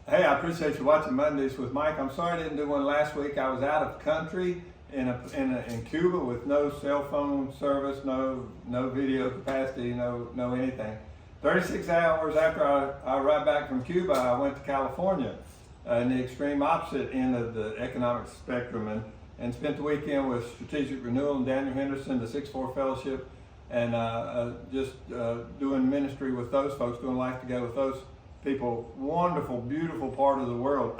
Hey, I appreciate you watching Mondays with Mike. I'm sorry I didn't do one last week. I was out of country in Cuba with no cell phone service, no video capacity, no anything. 36 hours after I arrived back from Cuba, I went to California, in the extreme opposite end of the economic spectrum, and spent the weekend with Strategic Renewal and Daniel Henderson, the 6-4 Fellowship, and just doing ministry with those folks, doing life together with those people. Wonderful, beautiful part of the world.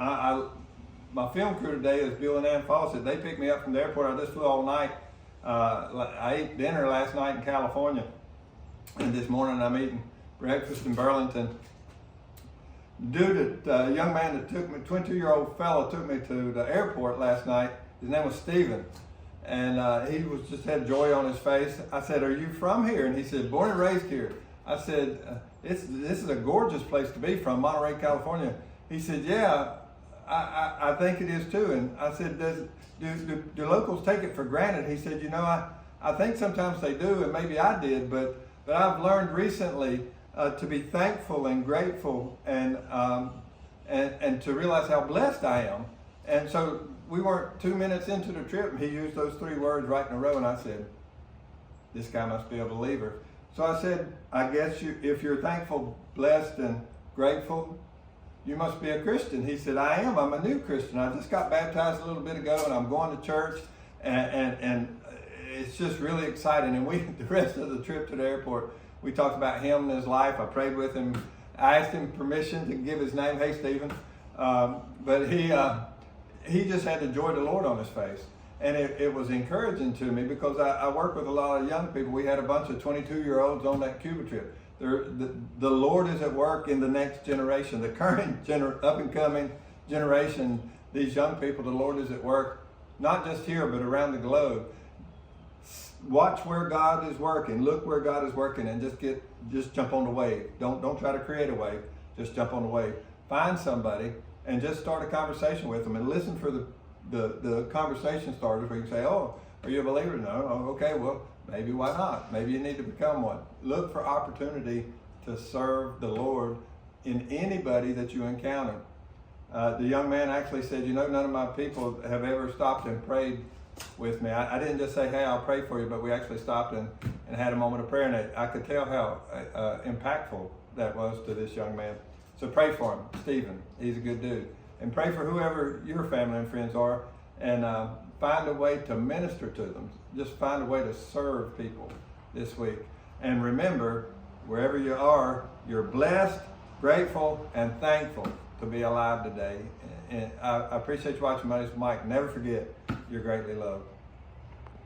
My film crew today is Bill and Ann Fawcett. They picked me up from the airport. I just flew all night. I ate dinner last night in California, and this morning I'm eating breakfast in Burlington. Dude, a young man that took me, 22-year-old fellow, took me to the airport last night. His name was Stephen, and he was just had joy on his face. I said, "Are you from here?" And he said, "Born and raised here." I said, this is a gorgeous place to be from, Monterey, California." He said, "Yeah, I think it is too." And I said, do locals take it for granted? He said, I think sometimes they do, and maybe I did, but I've learned recently to be thankful and grateful, and to realize how blessed I am." And so we weren't 2 minutes into the trip, and he used those 3 words right in a row, and I said, "This guy must be a believer." So I said, "I guess if you're thankful, blessed, and grateful, you must be a Christian." He said, "I am. I'm a new Christian. I just got baptized a little bit ago, and I'm going to church, and it's just really exciting." And the rest of the trip to the airport, we talked about him and his life. I prayed with him. I asked him permission to give his name. Hey, Stephen. But he just had the joy of the Lord on his face. And it was encouraging to me, because I work with a lot of young people. We had a bunch of 22-year-olds on that Cuba trip. The Lord is at work in the next generation, the current up-and-coming generation. These young people, the Lord is at work, not just here, but around the globe. Watch where God is working. Look where God is working, and just jump on the wave. Don't try to create a wave. Just jump on the wave. Find somebody and just start a conversation with them, and listen for the conversation starters where you can say, "Oh, are you a believer?" "No." "Oh, okay, well, maybe why not? Maybe you need to become one." Look for opportunity to serve the Lord in anybody that you encounter. The young man actually said, "None of my people have ever stopped and prayed with me." I didn't just say, "Hey, I'll pray for you," but we actually stopped and had a moment of prayer, and I could tell how impactful that was to this young man. So pray for him, Stephen. He's a good dude. And pray for whoever your family and friends are, and find a way to minister to them. Just find a way to serve people this week. And remember, wherever you are, you're blessed, grateful, and thankful to be alive today. And I appreciate you watching Mondays with Mike. Never forget, you're greatly loved.